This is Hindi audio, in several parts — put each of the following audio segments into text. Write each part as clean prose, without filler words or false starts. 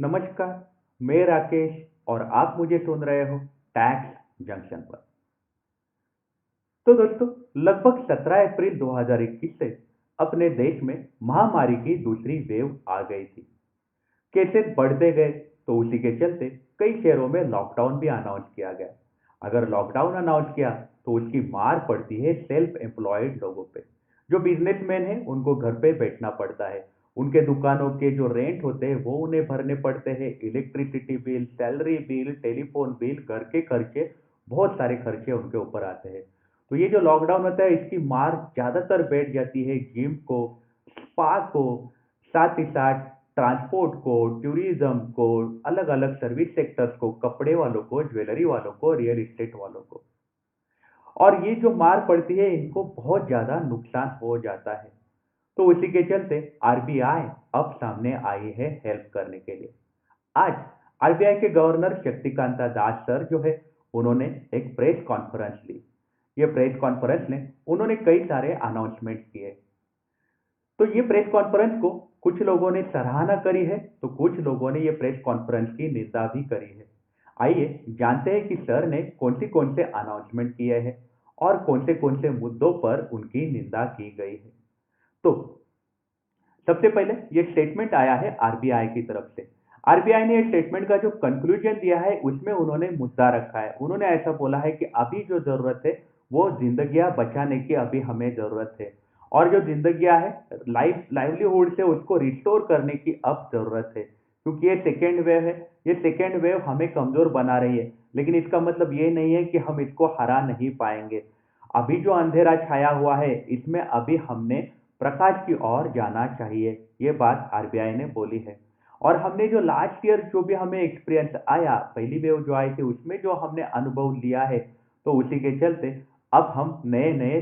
नमस्कार। मैं राकेश और आप मुझे सुन रहे हो टैक्स जंक्शन पर। तो दोस्तों, लगभग 17 अप्रैल 2021 से अपने देश में महामारी की दूसरी वेव आ गई थी। केसेस बढ़ते गए तो उसी के चलते कई शहरों में लॉकडाउन भी अनाउंस किया गया। अगर लॉकडाउन अनाउंस किया तो उसकी मार पड़ती है सेल्फ एम्प्लॉयड लोगों पे। जो बिजनेसमैन हैं उनको घर पे बैठना पड़ता है। उनके दुकानों के जो रेंट होते हैं वो उन्हें भरने पड़ते हैं। Electricity bill, salary bill, telephone bill, घर के खर्चे, बहुत सारे खर्चे उनके ऊपर आते हैं। तो ये जो लॉकडाउन होता है इसकी मार ज्यादातर बैठ जाती है जिम को, स्पा को, साथ ही साथ ट्रांसपोर्ट को, टूरिज्म को, अलग अलग सर्विस सेक्टर्स को, कपड़े वालों को, ज्वेलरी वालों को, रियल एस्टेट वालों को। और ये जो मार पड़ती है इनको बहुत ज्यादा नुकसान हो जाता है। तो उसी के चलते आरबीआई अब सामने आई है हेल्प करने के लिए। आज आरबीआई के गवर्नर शक्तिकांता दास सर जो है उन्होंने एक प्रेस कॉन्फ्रेंस ली। ये प्रेस कॉन्फ्रेंस में उन्होंने कई सारे अनाउंसमेंट किए। तो ये प्रेस कॉन्फ्रेंस को कुछ लोगों ने सराहना करी है तो कुछ लोगों ने ये प्रेस कॉन्फ्रेंस की निंदा भी करी है। आइए जानते हैं कि सर ने कौन से अनाउंसमेंट किए हैं और कौन से मुद्दों पर उनकी निंदा की गई है। तो सबसे पहले ये स्टेटमेंट आया है आरबीआई की तरफ से। आरबीआई ने ये स्टेटमेंट का जो कंक्लूजन दिया है उसमें उन्होंने मुद्दा रखा है। उन्होंने ऐसा बोला है कि अभी जो जरूरत है वो जिंदगियां बचाने की अभी हमें जरूरत है। और जो जिंदगियां है लाइवलीहुड से उसको रिस्टोर करने की अब जरूरत है, क्योंकि ये सेकेंड वेव है। ये सेकेंड वेव हमें कमजोर बना रही है, लेकिन इसका मतलब ये नहीं है कि हम इसको हरा नहीं पाएंगे। अभी जो अंधेरा छाया हुआ है इसमें अभी हमने प्रकाश की ओर जाना चाहिए, ये बात आरबीआई ने बोली है। और हमने जो लास्ट ईयर जो भी हमें एक्सपीरियंस आया, पहली वेव जो आई थी उसमें जो हमने अनुभव लिया है, तो उसी के चलते अब हम नए नए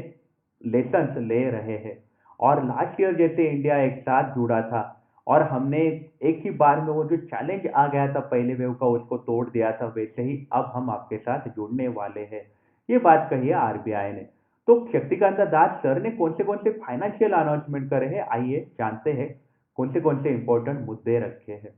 लेसन्स ले रहे हैं। और लास्ट ईयर जैसे इंडिया एक साथ जुड़ा था और हमने एक ही बार में वो जो चैलेंज आ गया था पहले वेव का उसको तोड़ दिया था, वैसे ही अब हम आपके साथ जुड़ने वाले हैं, ये बात कही है आरबीआई ने। तो शक्तिकांता दास सर ने कौन से फाइनेंशियल अनाउंसमेंट करे हैं, आइए जानते हैं कौन से इंपॉर्टेंट मुद्दे रखे हैं।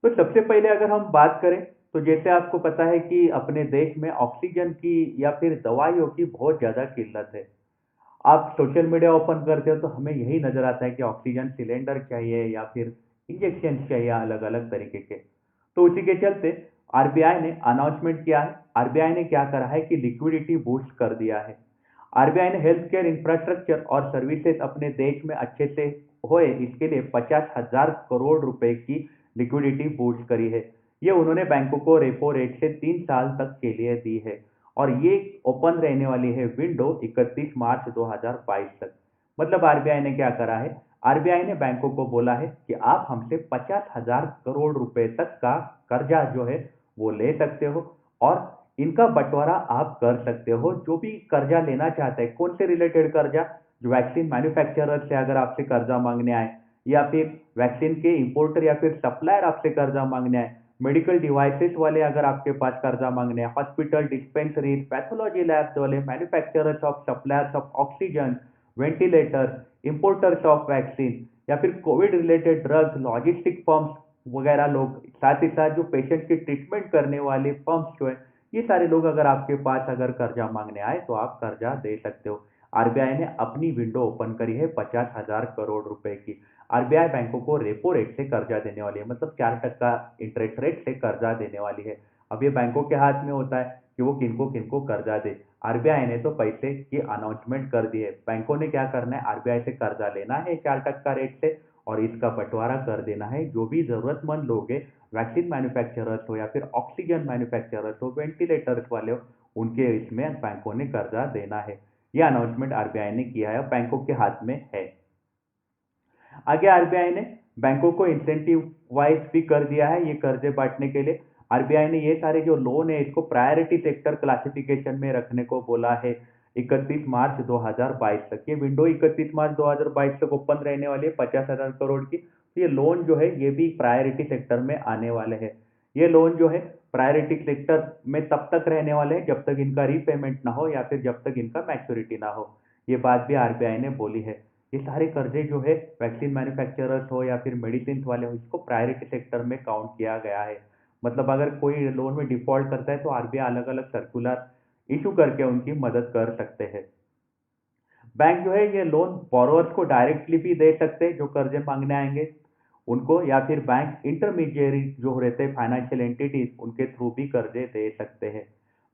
तो सबसे पहले अगर हम बात करें तो जैसे आपको पता है कि अपने देश में ऑक्सीजन की या फिर दवाइयों की बहुत ज्यादा किल्लत है। आप सोशल मीडिया ओपन करते हो तो हमें यही नजर आता है कि ऑक्सीजन सिलेंडर चाहिए या फिर इंजेक्शन चाहिए अलग अलग तरीके के। तो उसी के चलते आरबीआई ने अनाउंसमेंट किया है। आरबीआई ने क्या करा है कि लिक्विडिटी बूस्ट कर दिया है। आरबीआई ने हेल्थ केयर इंफ्रास्ट्रक्चर और सर्विसेज अपने देश में अच्छे से होए इसके लिए 50,000 करोड़ रुपए की लिक्विडिटी बूस्ट करी है। ये उन्होंने बैंकों को रेपो रेट से 3 साल तक के लिए दी है। और ये ओपन रहने वाली है विंडो 31 मार्च 2022 तक। मतलब आरबीआई ने क्या करा है, आरबीआई ने बैंकों को बोला है कि आप हमसे 50,000 करोड़ रुपए तक का कर्जा जो है वो ले सकते हो और इनका बंटवारा आप कर सकते हो। जो भी कर्जा लेना चाहते हैं, कौन से रिलेटेड कर्जा, जो वैक्सीन मैन्युफैक्चरर से अगर आपसे कर्जा मांगने आए, या फिर वैक्सीन के इंपोर्टर या फिर सप्लायर आपसे कर्जा मांगने आए, मेडिकल डिवाइसेस वाले अगर आपके पास कर्जा मांगने आए, हॉस्पिटल, डिस्पेंसरीज, पैथोलॉजी लैब्स वाले, manufacturers of suppliers of oxygen, ventilator, importers of vaccine, या फिर Covid related drugs, logistic firms वगैरह लोग, साथ ही साथ जो पेशेंट की ट्रीटमेंट करने वाले फर्म्स जो है, ये सारे लोग अगर आपके पास अगर कर्जा मांगने आए तो आप कर्जा दे सकते हो। आरबीआई ने अपनी विंडो ओपन करी है 50,000 करोड़ रुपए की। आरबीआई बैंकों को रेपो रेट से कर्जा देने वाली है, मतलब 4% इंटरेस्ट रेट से कर्जा देने वाली है। अब ये बैंकों के हाथ में होता है कि वो किनको किनको कर्जा दे। आरबीआई ने तो पैसे की अनाउंसमेंट कर दी है, बैंकों ने क्या करना है, आरबीआई से कर्जा लेना है 4% रेट से और इसका बंटवारा कर देना है। जो भी जरूरतमंद लोग हैं, वैक्सीन मैन्युफैक्चरर्स हो या फिर ऑक्सीजन मैन्युफैक्चरर्स हो, वेंटिलेटर्स वाले हो, उनके इसमें बैंकों ने कर्जा देना है। यह अनाउंसमेंट आरबीआई ने किया है, बैंकों के हाथ में है। आगे आरबीआई ने बैंकों को इंसेंटिव वाइज भी कर दिया है ये कर्जे बांटने के लिए। आरबीआई ने ये सारे जो लोन है इसको प्रायोरिटी सेक्टर क्लासिफिकेशन में रखने को बोला है 31 मार्च 2022 तक। ये विंडो 31 मार्च 2022 तक ओपन रहने वाली है 50,000 करोड़ की। तो ये लोन जो है ये भी प्रायोरिटी सेक्टर में आने वाले हैं। ये लोन जो है प्रायोरिटी सेक्टर में तब तक रहने वाले हैं जब तक इनका रीपेमेंट ना हो या फिर जब तक इनका मैच्योरिटी ना हो, ये बात भी आरबीआई ने बोली है। ये सारे कर्जे जो है वैक्सीन मैन्युफैक्चरर्स हो या फिर मेडिसिन वाले हो, इसको प्रायोरिटी सेक्टर में काउंट किया गया है। मतलब अगर कोई लोन में डिफॉल्ट करता है तो आरबीआई अलग अलग सर्कुलर इशू करके उनकी मदद कर सकते हैं। बैंक जो है ये लोन बोरोअर्स को डायरेक्टली भी दे सकते हैं जो कर्जे मांगने आएंगे उनको, या फिर बैंक इंटरमीडिएरी जो रहते हैं फाइनेंशियल एंटिटीज उनके थ्रू भी कर्जे दे सकते हैं।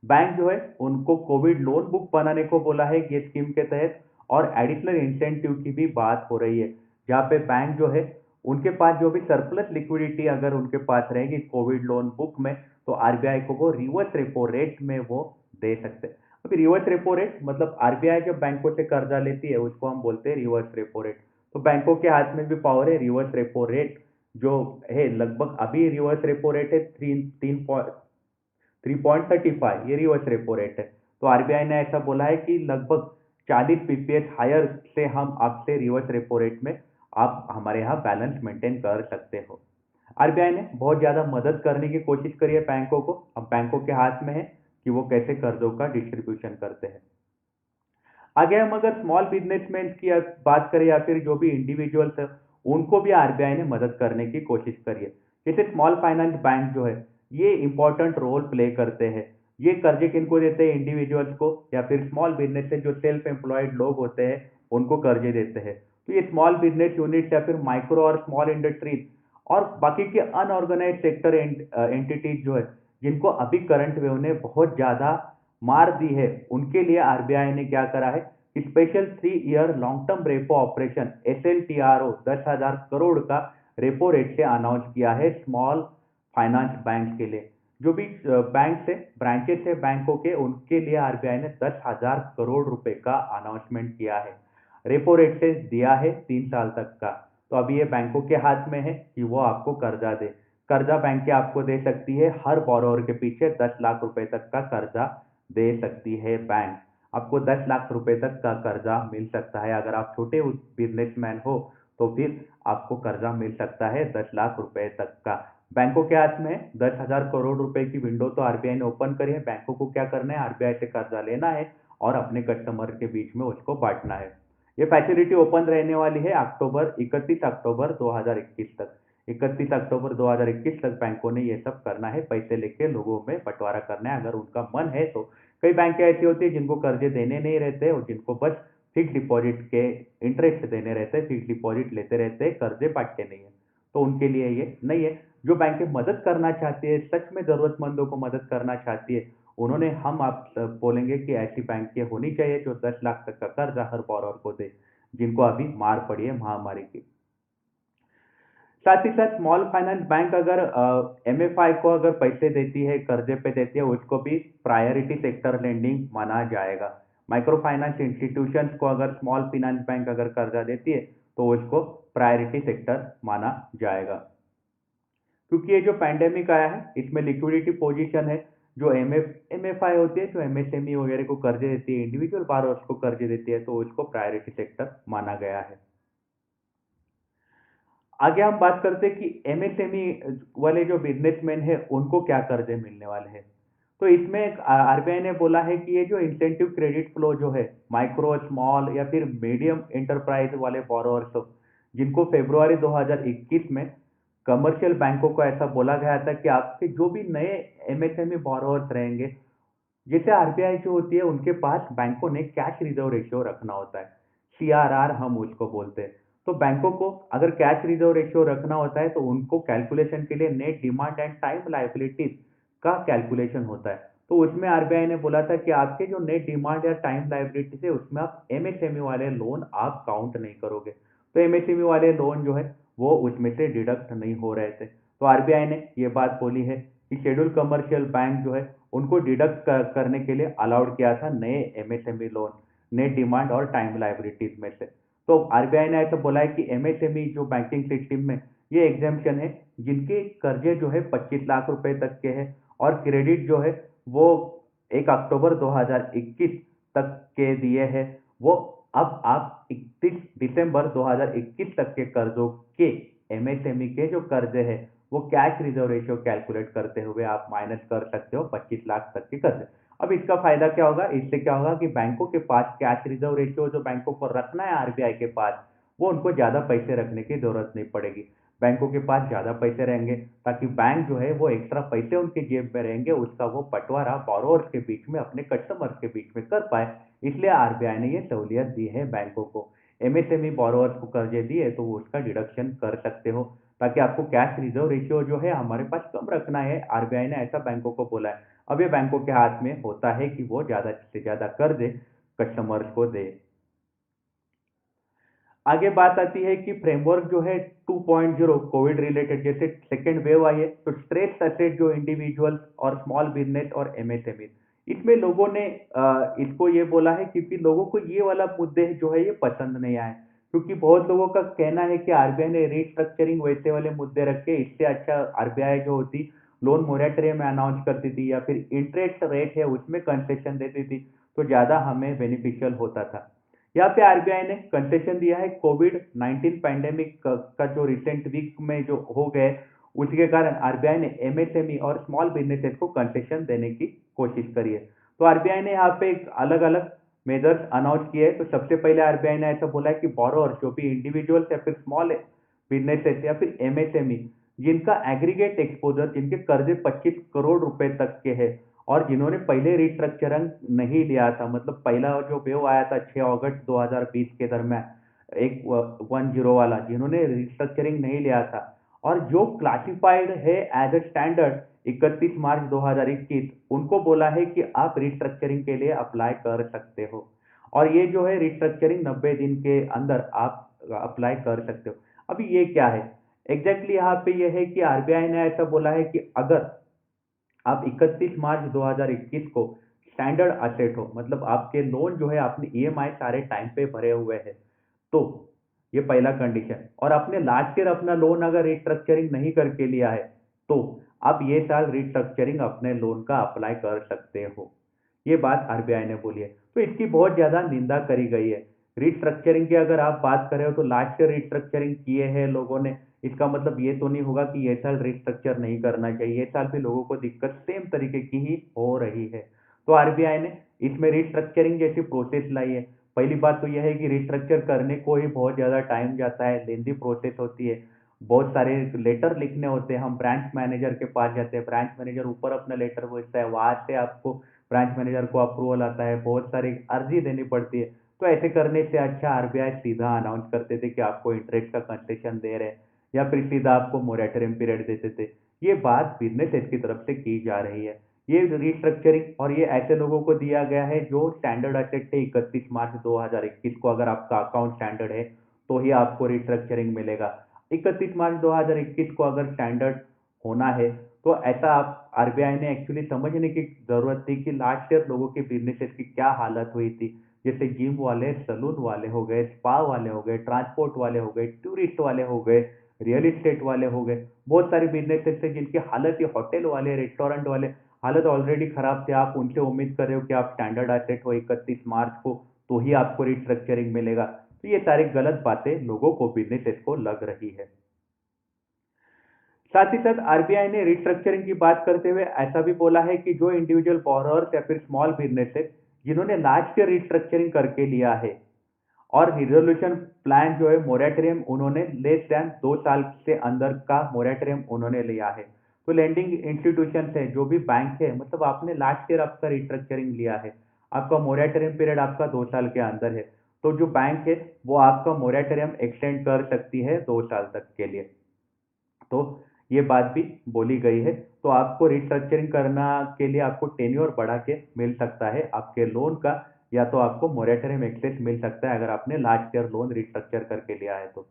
बैंक जो है उनको कोविड लोन बुक बनाने को बोला है ये स्कीम के तहत, और एडिशनल इंसेंटिव की भी बात हो रही है, जहाँ पे बैंक जो है उनके पास जो भी सरप्लस लिक्विडिटी अगर उनके पास रहेगी कोविड लोन बुक में, तो आरबीआई को वो रिवर्स रेपो रेट में वो दे सकते हैं। अभी रिवर्स रेपो रेट मतलब आरबीआई जब बैंकों से कर्जा लेती है उसको हम बोलते हैं रिवर्स रेपो रेट। तो बैंकों के हाथ में भी पावर है रिवर्स रेपो रेट जो है, लगभग अभी रिवर्स रेपो रेट है 3.35, ये रिवर्स रेपो रेट है। तो आरबीआई ने ऐसा बोला है कि लगभग 40 पीपीएस हायर से हम आपसे रिवर्स रेपो रेट में आप हमारे यहाँ बैलेंस मेंटेन कर सकते हो। आरबीआई ने बहुत ज्यादा मदद करने की कोशिश करी है बैंकों को, अब बैंकों के हाथ में है कि वो कैसे कर्जों का डिस्ट्रीब्यूशन करते हैं। आगे हम अगर स्मॉल बिजनेसमैन की बात करें या फिर जो भी इंडिविजुअल्स है उनको भी आरबीआई ने मदद करने की कोशिश करी है। जैसे स्मॉल फाइनेंस बैंक जो है ये इंपॉर्टेंट रोल प्ले करते हैं। ये कर्जे किनको देते हैं, इंडिविजुअल्स को या फिर स्मॉल बिजनेस से जो सेल्फ एम्प्लॉयड लोग होते हैं उनको कर्जे देते हैं। तो ये स्मॉल बिजनेस यूनिट्स या फिर माइक्रो और स्मॉल इंडस्ट्रीज और बाकी के अनऑर्गेनाइज सेक्टर एंटिटीज जो है जिनको अभी करंट वेव ने बहुत ज्यादा मार दी है, उनके लिए आरबीआई ने क्या करा है, special 3 year long term repo operation SLTRO 10,000 crore का रेपो रेट से अनाउंस किया है स्मॉल फाइनेंस बैंक के लिए। जो भी बैंक से ब्रांचेस है बैंकों के उनके लिए आरबीआई ने 10,000 करोड़ रुपए का अनाउंसमेंट किया है, रेपो रेट से दिया है 3 साल तक का। तो अभी ये बैंकों के हाथ में है कि वो आपको कर्जा दे। कर्जा बैंक आपको दे सकती है, हर बोरोवर के पीछे 10 लाख रुपए तक का कर्जा दे सकती है बैंक। आपको 10 लाख रुपए तक का कर्जा मिल सकता है, अगर आप छोटे बिजनेसमैन हो तो फिर आपको कर्जा मिल सकता है 10 लाख रुपए तक का। बैंकों के हाथ में 10,000 करोड़ रुपए की विंडो तो आरबीआई ने ओपन करी है। बैंकों को क्या करना है, आरबीआई से कर्जा लेना है और अपने कस्टमर के बीच में उसको बांटना है। ये फैसिलिटी ओपन रहने वाली है 31 अक्टूबर 2021 तक। 31 अक्टूबर 2021 तक बैंकों ने ये सब करना है, पैसे लेके लोगों में बंटवारा करना है अगर उनका मन है तो। कई बैंकें ऐसी होती है जिनको कर्जे देने नहीं रहते और जिनको बस फिक्स डिपॉजिट के इंटरेस्ट देने रहते हैं, फिक्स डिपॉजिट लेते रहते हैं, कर्जे बांटते नहीं है। तो उनके लिए ये नहीं है। जो बैंकें मदद करना चाहती है, सच में जरूरतमंदों को मदद करना चाहती है, उन्होंने हम आप बोलेंगे कि ऐसी बैंकें होनी चाहिए जो 10 लाख तक का कर्जा हर बॉरोवर को दे जिनको अभी मार पड़ी है महामारी की। साथ ही साथ स्मॉल फाइनेंस बैंक अगर एमएफआई को अगर पैसे देती है, कर्जे पे देती है, उसको भी प्रायोरिटी सेक्टर लेंडिंग माना जाएगा। माइक्रो फाइनेंस इंस्टीट्यूशंस को अगर स्मॉल फाइनेंस बैंक अगर कर्जा देती है तो उसको प्रायोरिटी सेक्टर माना जाएगा। क्योंकि ये जो पैंडेमिक आया है इसमें लिक्विडिटी पोजीशन है, जो एमएफआई होती है जो एमएसएमई वगैरह को कर्जे देती है, इंडिविजुअल बारोअर्स को कर्जे देती है, तो उसको प्रायोरिटी सेक्टर माना गया है। आगे हम बात करते हैं कि एमएसएमई वाले जो बिजनेसमैन है उनको क्या कर्जे मिलने वाले हैं। तो इसमें आरबीआई ने बोला है कि ये जो इंसेंटिव क्रेडिट फ्लो जो है माइक्रो स्मॉल या फिर मीडियम एंटरप्राइज वाले बोरोअर्स जिनको फरवरी 2021 में कमर्शियल बैंकों को ऐसा बोला गया था कि आपके जो भी नए एमएसएमई बोरोअर्स रहेंगे, जैसे आरबीआई जो होती है उनके पास बैंकों ने कैश रिजर्व रेशियो रखना होता है, सीआरआर हम उसको बोलते हैं। तो बैंकों को अगर कैश रिजर्व रेशियो रखना होता है तो उनको कैलकुलेशन के लिए net demand and time liabilities का कैलकुलेशन होता है। तो उसमें आरबीआई ने बोला था कि आपके जो नेट डिमांड या टाइम लायबिलिटीज है उसमें आप एमएसएमई वाले लोन आप काउंट नहीं करोगे। तो एमएसएमई वाले लोन जो है वो उसमें से डिडक्ट नहीं हो रहे थे। तो आरबीआई ने ये बात बोली है कि शेड्यूल कमर्शियल बैंक जो है उनको डिडक्ट करने के लिए अलाउड किया था नए एमएसएमई लोन नेट डिमांड और टाइम लायबिलिटीज में से। तो आरबीआई ने ऐसा बोला है कि एमएसएमई जो बैंकिंग सिस्टम में ये एग्जाम्पशन है जिनके कर्जे जो है 25 लाख रुपए तक के हैं और क्रेडिट जो है वो 1 अक्टूबर 2021 तक के दिए हैं, वो अब आप 31 दिसंबर 2021 तक के कर्जों के एमएसएमई के जो कर्जे हैं वो कैश रिजर्व रेशियो कैलकुलेट करते हुए आप माइनस कर सकते हो 25 लाख तक के कर्जे। अब इसका फायदा क्या होगा, इससे क्या होगा कि बैंकों के पास कैश रिजर्व रेशियो जो बैंकों को रखना है आरबीआई के पास, वो उनको ज्यादा पैसे रखने की जरूरत नहीं पड़ेगी। बैंकों के पास ज्यादा पैसे रहेंगे ताकि बैंक जो है वो एक्स्ट्रा पैसे उनके जेब में रहेंगे, उसका वो बंटवारा बोरोवर्स के बीच में, अपने कस्टमर्स के बीच में कर पाए। इसलिए आरबीआई ने ये सहूलियत दी है बैंकों को। एमएसएमई बोरोवर्स को कर्जे दिए तो वो उसका डिडक्शन कर सकते हो, ताकि आपको कैश रिजर्व रेशियो जो है हमारे पास कम रखना है, आरबीआई ने ऐसा बैंकों को बोला है। अब ये बैंकों के हाथ में होता है कि वो ज्यादा से ज्यादा कर्ज कस्टमर्स को दे। आगे बात आती है कि फ्रेमवर्क जो है 2.0 कोविड रिलेटेड, जैसे सेकेंड वेव आई है तो स्ट्रेस एसेट जो इंडिविजुअल्स और स्मॉल बिजनेस और एमएसएमई, इसमें लोगों ने इसको ये बोला है क्योंकि लोगों को ये वाला मुद्दे जो है ये पसंद नहीं आए। क्योंकि बहुत लोगों का कहना है कि आरबीआई ने रीस्ट्रक्चरिंग वैसे वाले मुद्दे रखे, इससे अच्छा आरबीआई जो होती लोन मोरेटोरियम में अनाउंस करती थी या फिर इंटरेस्ट रेट है उसमें कंसेशन देती थी, तो ज्यादा हमें बेनिफिशियल होता था। यहाँ पे आरबीआई ने कंसेशन दिया है कोविड 19 पैंडेमिक का जो रिसेंट वीक में जो हो गए, उसके कारण आरबीआई ने एमएसएमई और स्मॉल बिजनेसेस को कंसेशन देने की कोशिश करी है। तो आरबीआई ने यहाँ पे एक अलग अलग मेजर्स अनाउंस किए हैं। तो सबसे पहले आरबीआई ने ऐसा बोला है कि बोरोअर जो भी इंडिविजुअल्स या फिर स्मॉल बिजनेसेस या फिर एमएसएमई जिनका एग्रीगेट एक्सपोजर, जिनके कर्जे 25 करोड़ रुपए तक के हैं और जिन्होंने पहले रिस्ट्रक्चरिंग नहीं लिया था, मतलब पहला जो वेव आया था 6 अगस्त 2020 के दरमियान, एक 10 वाला, जिन्होंने रिस्ट्रक्चरिंग नहीं लिया था और जो क्लासिफाइड है एज अ स्टैंडर्ड 31 मार्च 2021, उनको बोला है कि आप रिस्ट्रक्चरिंग के लिए अप्लाई कर सकते हो। और ये जो है रिस्ट्रक्चरिंग 90 दिन के अंदर आप अप्लाई कर सकते हो। अभी ये क्या है एग्जैक्टली यहाँ पे ये है कि आरबीआई ने ऐसा बोला है कि अगर आप 31 मार्च 2021 को स्टैंडर्ड असेट हो, मतलब आपके लोन जो है आपने ईएमआई सारे टाइम पे भरे हुए हैं, तो ये पहला कंडीशन, और आपने लास्ट ईयर अपना लोन अगर रिस्ट्रक्चरिंग नहीं करके लिया है तो आप ये साल रिस्ट्रक्चरिंग अपने लोन का अप्लाई कर सकते हो। ये बात आरबीआई ने बोली है। तो इसकी बहुत ज्यादा निंदा करी गई है। रिस्ट्रक्चरिंग की अगर आप बात करें तो लास्ट ईयर रिस्ट्रक्चरिंग किए हैं लोगों ने, इसका मतलब ये तो नहीं होगा कि ये साल रिस्ट्रक्चर नहीं करना चाहिए, ये साल भी लोगों को दिक्कत सेम तरीके की ही हो रही है। तो आरबीआई ने इसमें रिस्ट्रक्चरिंग जैसी प्रोसेस लाई है। पहली बात तो यह है कि रिस्ट्रक्चर करने को ही बहुत ज्यादा टाइम जाता है, लेंदी प्रोसेस होती है, बहुत सारे लेटर लिखने होते हैं, हम ब्रांच मैनेजर के पास जाते हैं, ब्रांच मैनेजर ऊपर अपना लेटर भेजता है, वहां से आपको ब्रांच मैनेजर को अप्रूवल आता है, बहुत सारी अर्जी देनी पड़ती है। तो ऐसे करने से अच्छा आरबीआई सीधा अनाउंस करते थे कि आपको इंटरेस्ट का कंसेशन दे रहे हैं, या फिर सीधा आपको मोरेटोरियम पीरियड देते थे। ये बात बिजनेस की तरफ से की जा रही है। ये रिस्ट्रक्चरिंग और ये ऐसे लोगों को दिया गया है जो स्टैंडर्ड असेट थे 31 मार्च 2021 को, अगर आपका अकाउंट स्टैंडर्ड है तो ही आपको रिस्ट्रक्चरिंग मिलेगा। 31 मार्च 2021 को अगर स्टैंडर्ड होना है तो ऐसा आप आरबीआई ने एक्चुअली समझने की जरूरत थी कि लास्ट ईयर लोगों के बिजनेसेस की क्या हालत हुई थी। जैसे जिम वाले, सलून वाले हो गए, स्पा वाले हो गए, ट्रांसपोर्ट वाले हो गए, टूरिस्ट वाले हो गए, रियल एस्टेट वाले हो गए, बहुत सारे बिजनेसेस थे जिनकी हालत, ये होटल वाले, रेस्टोरेंट वाले, हालत ऑलरेडी खराब थे। आप उनसे उम्मीद कर रहे हो कि आप स्टैंडर्ड एसेट हो 31 मार्च को तो ही आपको रिस्ट्रक्चरिंग मिलेगा। तो ये सारी गलत बातें लोगों को, बिजनेसेस को लग रही है। साथ ही साथ आरबीआई ने रिस्ट्रक्चरिंग की बात करते हुए ऐसा भी बोला है कि जो इंडिविजुअल बोरोअर्स या फिर स्मॉल बिजनेसेस जिन्होंने लास्ट ईयर रिस्ट्रक्चरिंग करके लिया है और रिजोल्यूशन प्लान जो है मोरेटोरियम उन्होंने लेस देन 2 साल से अंदर का मोरेटोरियम उन्होंने लिया है, तो लेंडिंग इंस्टीट्यूशन है, जो भी बैंक है, मतलब आपने लास्ट ईयर आपका रिस्ट्रक्चरिंग लिया है, आपका मोरेटोरियम पीरियड आपका 2 साल के अंदर है, तो जो बैंक है वो आपका मोरेटोरियम एक्सटेंड कर सकती है 2 साल तक के लिए। तो ये बात भी बोली गई है। तो आपको रिस्ट्रक्चरिंग करना के लिए आपको टेन्योर बढ़ा के मिल सकता है आपके लोन का, या तो आपको मोरेटोरियम एक्सेस मिल सकता है अगर आपने लास्ट ईयर लोन रिस्ट्रक्चर करके लिया है तो।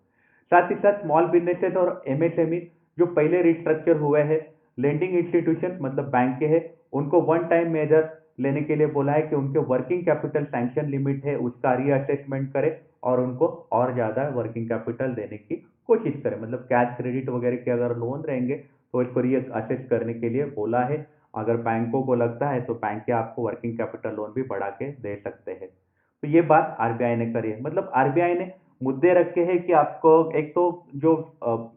साथ ही साथ स्मॉल बिजनेसेस और एमएसएमई जो पहले रिस्ट्रक्चर हुए हैं, लेंडिंग इंस्टीट्यूशन मतलब बैंक के हैं, उनको वन टाइम मेजर लेने के लिए बोला है कि उनके वर्किंग कैपिटल सैंक्शन लिमिट है उसका रीअसेसमेंट करें और उनको और ज्यादा वर्किंग कैपिटल देने की कोशिश करें, मतलब कैश क्रेडिट वगैरह के अगर लोन रहेंगे तो इसको रीअसेस करने के लिए बोला है। अगर बैंकों को लगता है तो बैंक के आपको वर्किंग कैपिटल लोन भी बढ़ा के दे सकते हैं। तो ये बात आरबीआई ने करी है, मतलब आरबीआई ने मुद्दे रखे हैं कि आपको एक तो जो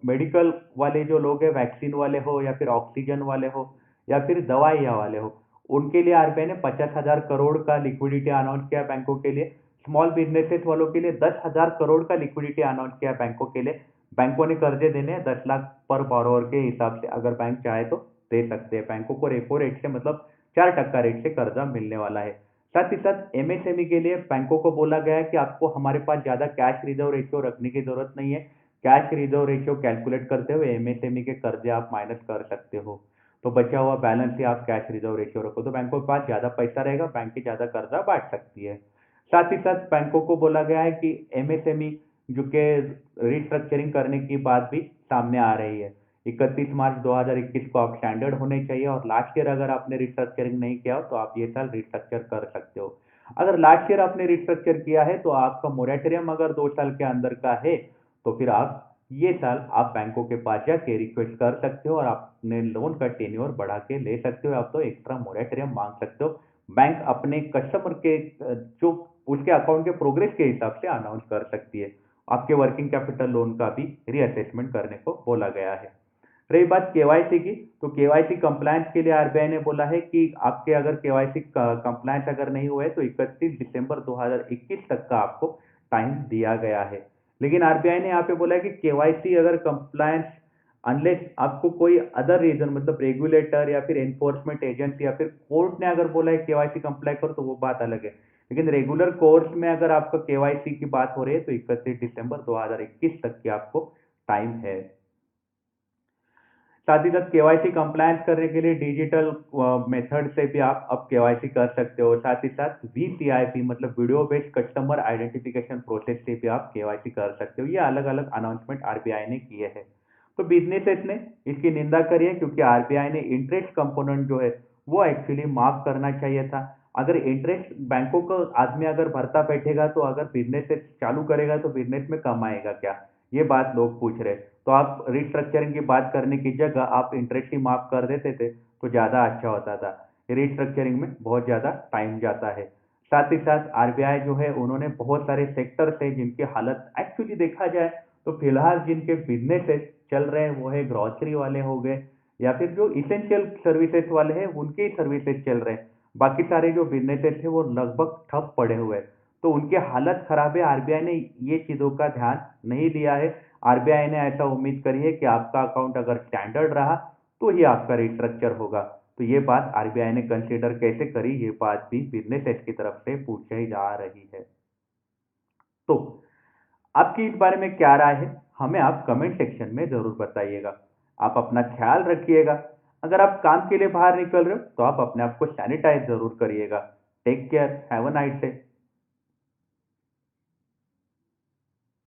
मेडिकल वाले जो लोग हैं, वैक्सीन वाले हो या फिर ऑक्सीजन वाले हो या फिर दवाइयाँ वाले हो, उनके लिए आरबीआई ने 50,000 करोड़ का लिक्विडिटी अनाउंस किया बैंकों के लिए। स्मॉल बिजनेसेस वालों के लिए 10,000 करोड़ का लिक्विडिटी अनाउंस किया बैंकों के लिए। बैंकों ने कर्जे देने हैं 10 लाख पर borrower के हिसाब से, अगर बैंक चाहे तो दे सकते हैं। बैंकों को रेपो रेट से मतलब 4% रेट से कर्जा मिलने वाला है। साथ ही साथ एमएसएमई के लिए बैंकों को बोला गया है कि आपको हमारे पास ज्यादा कैश रिजर्व रेशियो रखने की जरूरत नहीं है। कैश रिजर्व रेशियो कैलकुलेट करते हुए एमएसएमई के कर्जे आप माइनस कर सकते हो। तो बचा हुआ बैलेंस ही आप कैश रिजर्व रेशियो रखो, तो बैंकों के पास ज्यादा पैसा रहेगा, बैंक की ज्यादा कर्जा बांट सकती है। साथ ही साथ बैंकों को बोला गया है कि एमएसएमई जो के रिस्ट्रक्चरिंग करने की बात भी सामने आ रही है। 31 मार्च 2021 को आप स्टैंडर्ड होने चाहिए, और लास्ट ईयर अगर आपने रिस्ट्रक्चरिंग नहीं किया हो तो आप ये साल रिस्ट्रक्चर कर सकते हो। अगर लास्ट ईयर आपने रिस्ट्रक्चर किया है तो आपका मोरेटोरियम अगर 2 साल के अंदर का है तो फिर आप ये साल आप बैंकों के पास जाके रिक्वेस्ट कर सकते हो और अपने लोन का टेन्योर बढ़ा के ले सकते हो। आप तो एक्स्ट्रा मोरेटोरियम मांग सकते हो। बैंक अपने कस्टमर के जो उसके अकाउंट के प्रोग्रेस के हिसाब से अनाउंस कर सकती है। आपके वर्किंग कैपिटल लोन का भी रीअसेसमेंट करने को बोला गया है। रही बात केवाईसी की, तो केवाईसी कंप्लायंस के लिए आरबीआई ने बोला है कि आपके अगर केवाईसी कंप्लायंस अगर नहीं हुए तो 31 दिसंबर 2021 तक का आपको टाइम दिया गया है। लेकिन आरबीआई ने यहाँ पे बोला है कि केवाईसी अगर कंप्लायंस अनलेस आपको कोई अदर रीजन मतलब रेगुलेटर या फिर एनफोर्समेंट एजेंसी या फिर कोर्ट ने अगर बोला है केवाईसी कंप्लाई करो तो वो बात अलग है। लेकिन रेगुलर कोर्स में अगर आपका केवाईसी की बात हो रही है तो 31 दिसंबर 2021 तक की आपको टाइम है। साथ ही साथ केवाईसी कंप्लायंस करने के लिए डिजिटल मेथड से भी आप अब केवाईसी कर सकते हो। साथ ही साथ वीसीआईपी मतलब video based customer identification process से भी आप केवाईसी कर सकते हो। ये अलग अलग अनाउंसमेंट आरबीआई ने किए हैं। तो बिजनेसेस ने इसकी निंदा करी है, क्योंकि आरबीआई ने इंटरेस्ट कंपोनेंट जो है वो एक्चुअली माफ करना चाहिए था। अगर इंटरेस्ट बैंकों को आदमी अगर भरता बैठेगा तो अगर बिजनेस चालू करेगा तो बिजनेस में कमाएगा क्या, ये बात लोग पूछ रहे। तो आप रिस्ट्रक्चरिंग की बात करने की जगह आप इंटरेस्ट ही माफ कर देते थे तो ज़्यादा अच्छा होता था। रिस्ट्रक्चरिंग में बहुत ज़्यादा टाइम जाता है। साथ ही साथ आरबीआई जो है उन्होंने बहुत सारे सेक्टर्स है जिनकी हालत एक्चुअली देखा जाए तो फिलहाल जिनके बिजनेसेस चल रहे हैं वो है ग्रॉसरी वाले हो गए, या फिर जो इसेंशियल सर्विसेज वाले हैं उनके ही सर्विसेज चल रहे हैं। बाकी सारे जो बिजनेसेस है वो लगभग ठप पड़े हुए हैं। तो उनकी हालत खराब है। आरबीआई ने ये चीज़ों का ध्यान नहीं दिया है। आरबीआई ने ऐसा उम्मीद करी है कि आपका अकाउंट अगर स्टैंडर्ड रहा तो ही आपका रिस्ट्रक्चर होगा। तो ये बात आरबीआई ने कंसीडर कैसे करी, ये बात भी बिजनेसेस की तरफ से पूछी जा रही है। तो आपकी इस बारे में क्या राय है, हमें आप कमेंट सेक्शन में जरूर बताइएगा। आप अपना ख्याल रखिएगा। अगर आप काम के लिए बाहर निकल रहे हो तो आप अपने आप को सैनिटाइज जरूर करिएगा। Take care, have a nice day.